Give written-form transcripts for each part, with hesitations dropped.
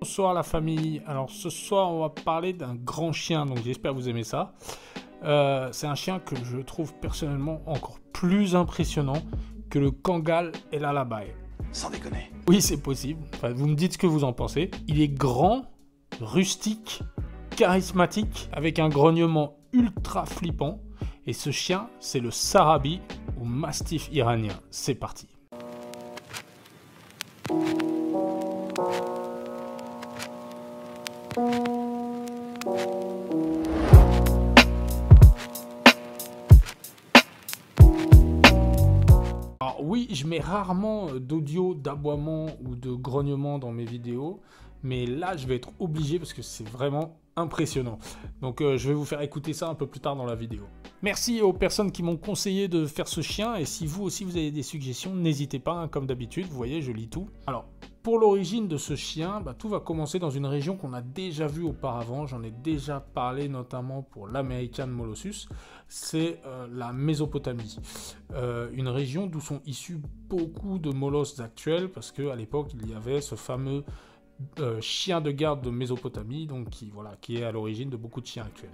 Bonsoir la famille. Alors ce soir on va parler d'un grand chien, donc j'espère que vous aimez ça. C'est un chien que je trouve personnellement encore plus impressionnant que le Kangal et l'Alabaï. Sans déconner. Oui, c'est possible. Enfin, vous me dites ce que vous en pensez. Il est grand, rustique, charismatique, avec un grognement ultra flippant. Et ce chien, c'est le Sarabi ou Mastiff iranien. C'est parti. Alors oui, je mets rarement d'audio, d'aboiement ou de grognement dans mes vidéos, mais là je vais être obligé parce que c'est vraiment impressionnant. Donc je vais vous faire écouter ça un peu plus tard dans la vidéo. Merci aux personnes qui m'ont conseillé de faire ce chien, et si vous aussi vous avez des suggestions, n'hésitez pas, hein, comme d'habitude, vous voyez, je lis tout. Alors, pour l'origine de ce chien, tout va commencer dans une région qu'on a déjà vue auparavant, j'en ai déjà parlé notamment pour l'American Molossus, c'est la Mésopotamie. Une région d'où sont issus beaucoup de molosses actuels, parce qu'à l'époque il y avait ce fameux chien de garde de Mésopotamie, donc qui est à l'origine de beaucoup de chiens actuels.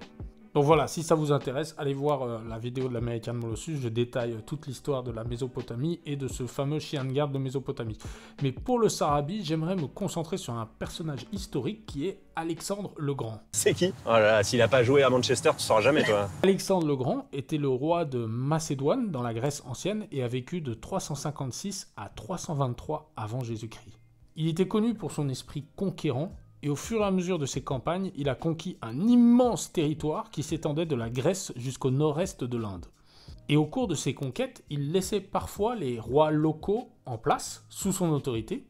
Donc voilà, si ça vous intéresse, allez voir la vidéo de l'American Molossus, je détaille toute l'histoire de la Mésopotamie et de ce fameux chien de garde de Mésopotamie. Mais pour le Sarabi, j'aimerais me concentrer sur un personnage historique qui est Alexandre le Grand. C'est qui? Oh là là, s'il a pas joué à Manchester, tu sauras jamais toi. Alexandre le Grand était le roi de Macédoine dans la Grèce ancienne et a vécu de 356 à 323 avant Jésus-Christ. Il était connu pour son esprit conquérant, et au fur et à mesure de ses campagnes, il a conquis un immense territoire qui s'étendait de la Grèce jusqu'au nord-est de l'Inde. Et au cours de ses conquêtes, il laissait parfois les rois locaux en place, sous son autorité,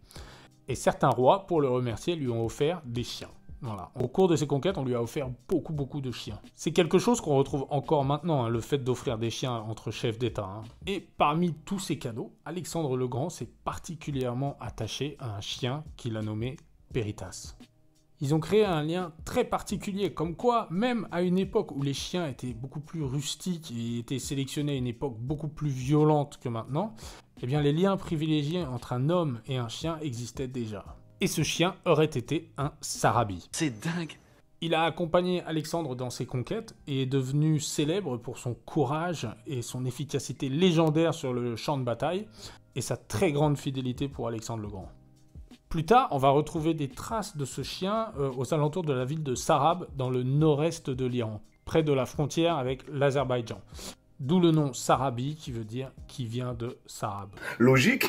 et certains rois, pour le remercier, lui ont offert des chiens. Voilà. Au cours de ses conquêtes, on lui a offert beaucoup de chiens. C'est quelque chose qu'on retrouve encore maintenant, hein, le fait d'offrir des chiens entre chefs d'État. Hein. Et parmi tous ces cadeaux, Alexandre le Grand s'est particulièrement attaché à un chien qu'il a nommé Peritas. Ils ont créé un lien très particulier, comme quoi, même à une époque où les chiens étaient beaucoup plus rustiques et étaient sélectionnés à une époque beaucoup plus violente que maintenant, eh bien les liens privilégiés entre un homme et un chien existaient déjà. Et ce chien aurait été un Sarabi. C'est dingue. Il a accompagné Alexandre dans ses conquêtes et est devenu célèbre pour son courage et son efficacité légendaire sur le champ de bataille, et sa très grande fidélité pour Alexandre le Grand. Plus tard, on va retrouver des traces de ce chien aux alentours de la ville de Sarab, dans le nord-est de l'Iran, près de la frontière avec l'Azerbaïdjan. D'où le nom Sarabi, qui veut dire « qui vient de Sarab ». Logique.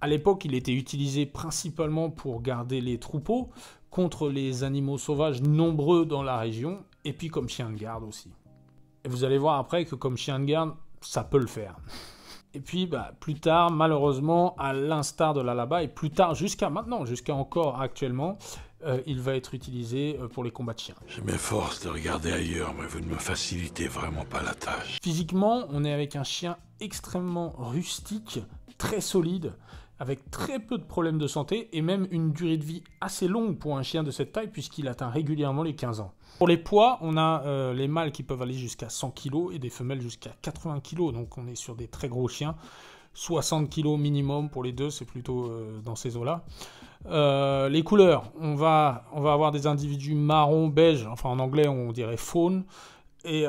À l'époque, il était utilisé principalement pour garder les troupeaux, contre les animaux sauvages nombreux dans la région, et puis comme chien de garde aussi. Et vous allez voir après que comme chien de garde, ça peut le faire. Et puis, plus tard, malheureusement, à l'instar de l'Alaba, et plus tard, jusqu'à maintenant, jusqu'à encore actuellement, il va être utilisé pour les combats de chiens. Je m'efforce de regarder ailleurs, mais vous ne me facilitez vraiment pas la tâche. Physiquement, on est avec un chien extrêmement rustique, très solide, avec très peu de problèmes de santé, et même une durée de vie assez longue pour un chien de cette taille, puisqu'il atteint régulièrement les 15 ans. Pour les poids, on a les mâles qui peuvent aller jusqu'à 100 kg et des femelles jusqu'à 80 kg, donc on est sur des très gros chiens. 60 kg minimum pour les deux, c'est plutôt dans ces eaux-là. Les couleurs, on va avoir des individus marron, beige, enfin en anglais on dirait faune, et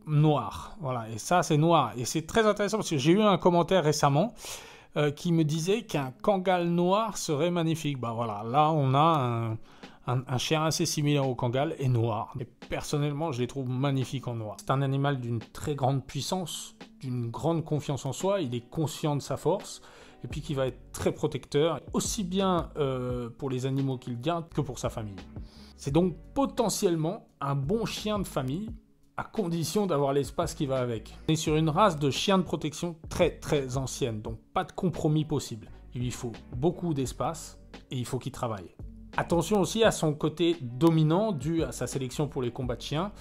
noir. Voilà, et ça c'est noir. Et c'est très intéressant parce que j'ai eu un commentaire récemment qui me disait qu'un Kangal noir serait magnifique. Voilà, là on a un chien assez similaire au Kangal et noir. Et personnellement, je les trouve magnifiques en noir. C'est un animal d'une très grande puissance, d'une grande confiance en soi. Il est conscient de sa force et puis qui va être très protecteur, aussi bien pour les animaux qu'il garde que pour sa famille. C'est donc potentiellement un bon chien de famille, à condition d'avoir l'espace qui va avec. On est sur une race de chiens de protection très ancienne, donc pas de compromis possible. Il lui faut beaucoup d'espace et il faut qu'il travaille. Attention aussi à son côté dominant dû à sa sélection pour les combats de chiens.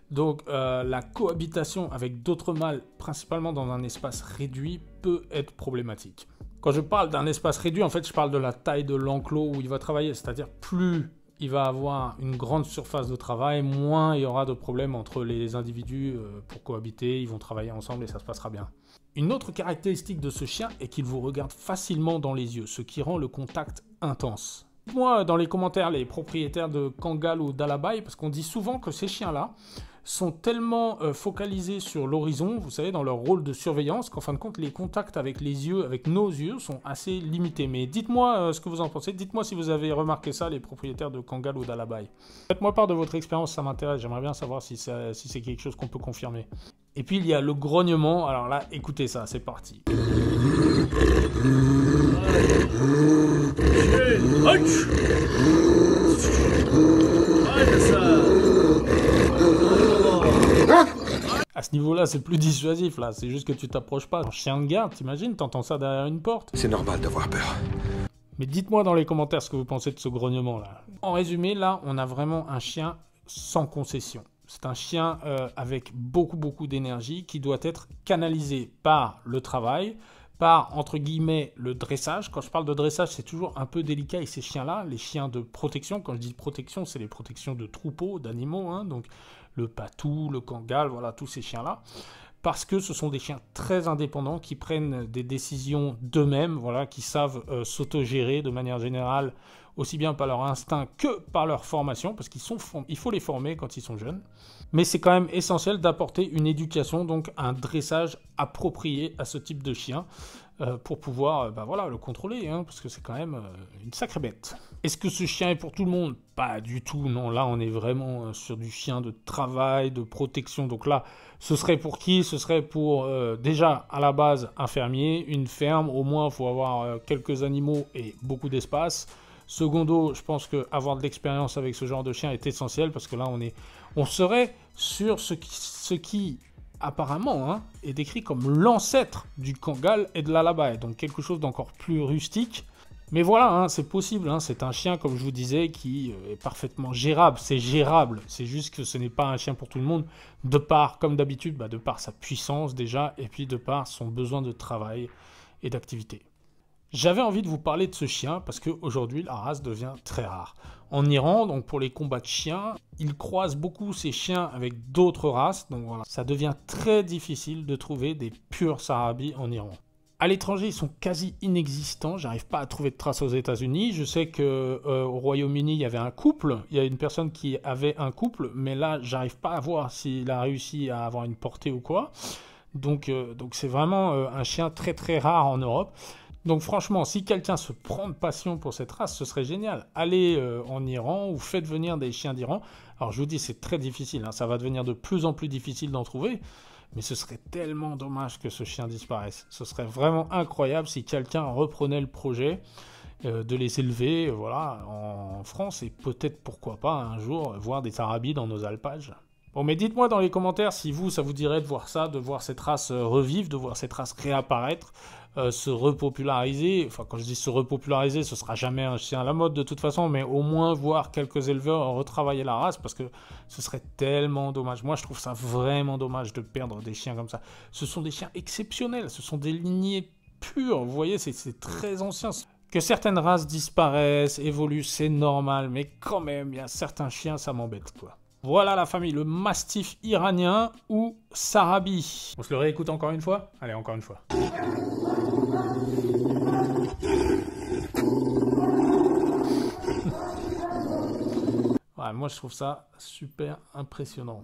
Donc la cohabitation avec d'autres mâles, principalement dans un espace réduit, peut être problématique. Quand je parle d'un espace réduit, en fait, je parle de la taille de l'enclos où il va travailler. C'est-à-dire plus il va avoir une grande surface de travail, moins il y aura de problèmes entre les individus pour cohabiter, ils vont travailler ensemble et ça se passera bien. Une autre caractéristique de ce chien est qu'il vous regarde facilement dans les yeux, ce qui rend le contact intense. Dites-moi dans les commentaires les propriétaires de Kangal ou d'Alabai, parce qu'on dit souvent que ces chiens-là sont tellement focalisés sur l'horizon, vous savez, dans leur rôle de surveillance, qu'en fin de compte, les contacts avec les yeux, avec nos yeux, sont assez limités. Mais dites-moi ce que vous en pensez, dites-moi si vous avez remarqué ça, les propriétaires de Kangal ou d'Alabai. Faites-moi part de votre expérience, ça m'intéresse, j'aimerais bien savoir si c'est quelque chose qu'on peut confirmer. Et puis il y a le grognement, alors là, écoutez ça, c'est parti. À ce niveau-là, c'est plus dissuasif, là. C'est juste que tu t'approches pas. Un chien de garde, t'imagines, t'entends ça derrière une porte. C'est normal d'avoir peur. Mais dites-moi dans les commentaires ce que vous pensez de ce grognement-là. En résumé, là, on a vraiment un chien sans concession. C'est un chien avec beaucoup d'énergie qui doit être canalisé par le travail, par, entre guillemets, le dressage. Quand je parle de dressage, c'est toujours un peu délicat avec ces chiens-là, les chiens de protection. Quand je dis protection, c'est les protections de troupeaux, d'animaux, hein, donc le patou, le kangal, voilà, tous ces chiens-là. Parce que ce sont des chiens très indépendants qui prennent des décisions d'eux-mêmes, voilà, qui savent s'autogérer de manière générale, aussi bien par leur instinct que par leur formation, parce qu'il faut les former quand ils sont jeunes. Mais c'est quand même essentiel d'apporter une éducation, donc un dressage approprié à ce type de chien, pour pouvoir voilà, le contrôler, hein, parce que c'est quand même une sacrée bête. Est-ce que ce chien est pour tout le monde? Pas du tout, non. Là, on est vraiment sur du chien de travail, de protection. Donc là, ce serait pour qui? Ce serait pour, déjà, à la base, un fermier, une ferme. Au moins, il faut avoir quelques animaux et beaucoup d'espace. Secondo, je pense qu'avoir de l'expérience avec ce genre de chien est essentiel, parce que là, on serait sur ce qui apparemment, hein, est décrit comme l'ancêtre du Kangal et de l'Alabai, donc quelque chose d'encore plus rustique. Mais voilà, hein, c'est possible, hein, c'est un chien, comme je vous disais, qui est parfaitement gérable, c'est juste que ce n'est pas un chien pour tout le monde, de par, comme d'habitude, de par sa puissance déjà, et puis de par son besoin de travail et d'activité. J'avais envie de vous parler de ce chien parce qu'aujourd'hui, la race devient très rare. En Iran, donc pour les combats de chiens, ils croisent beaucoup ces chiens avec d'autres races. Donc voilà, ça devient très difficile de trouver des purs Sarabi en Iran. À l'étranger, ils sont quasi inexistants. J'arrive pas à trouver de traces aux États-Unis. Je sais qu'au Royaume-Uni, il y avait un couple. Il y a une personne qui avait un couple, mais là, j'arrive pas à voir s'il a réussi à avoir une portée ou quoi. Donc c'est vraiment un chien très très rare en Europe. Donc franchement, si quelqu'un se prend de passion pour cette race, ce serait génial. Allez en Iran ou faites venir des chiens d'Iran. Alors je vous dis, c'est très difficile, hein. Ça va devenir de plus en plus difficile d'en trouver. Mais ce serait tellement dommage que ce chien disparaisse. Ce serait vraiment incroyable si quelqu'un reprenait le projet de les élever voilà, en France. Et peut-être, pourquoi pas, un jour, voir des Arabis dans nos alpages. Bon, mais dites-moi dans les commentaires si ça vous dirait de voir ça, de voir cette race revivre, de voir cette race réapparaître, se repopulariser. Enfin, quand je dis se repopulariser, ce sera jamais un chien à la mode de toute façon, mais au moins voir quelques éleveurs retravailler la race, parce que ce serait tellement dommage. Moi, je trouve ça vraiment dommage de perdre des chiens comme ça. Ce sont des chiens exceptionnels, ce sont des lignées pures, vous voyez, c'est très ancien. Que certaines races disparaissent, évoluent, c'est normal, mais quand même, il y a certains chiens, ça m'embête, quoi. Voilà la famille, le mastif iranien ou Sarabi. On se le réécoute encore une fois? Allez, encore une fois. Ouais, moi je trouve ça super impressionnant.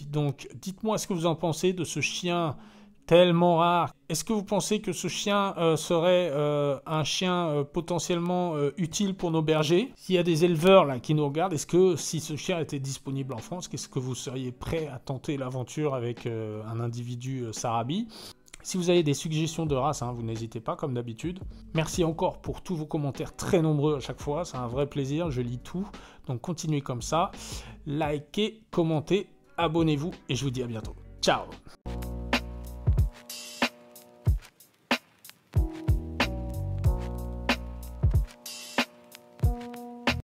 Donc, dites-moi ce que vous en pensez de ce chien tellement rare. Est-ce que vous pensez que ce chien serait un chien potentiellement utile pour nos bergers? S'il y a des éleveurs là qui nous regardent, est-ce que si ce chien était disponible en France, est-ce que vous seriez prêt à tenter l'aventure avec un individu Sarabi? Si vous avez des suggestions de race, hein, vous n'hésitez pas comme d'habitude. Merci encore pour tous vos commentaires très nombreux à chaque fois, c'est un vrai plaisir, je lis tout. Donc continuez comme ça, likez, commentez, abonnez-vous et je vous dis à bientôt. Ciao!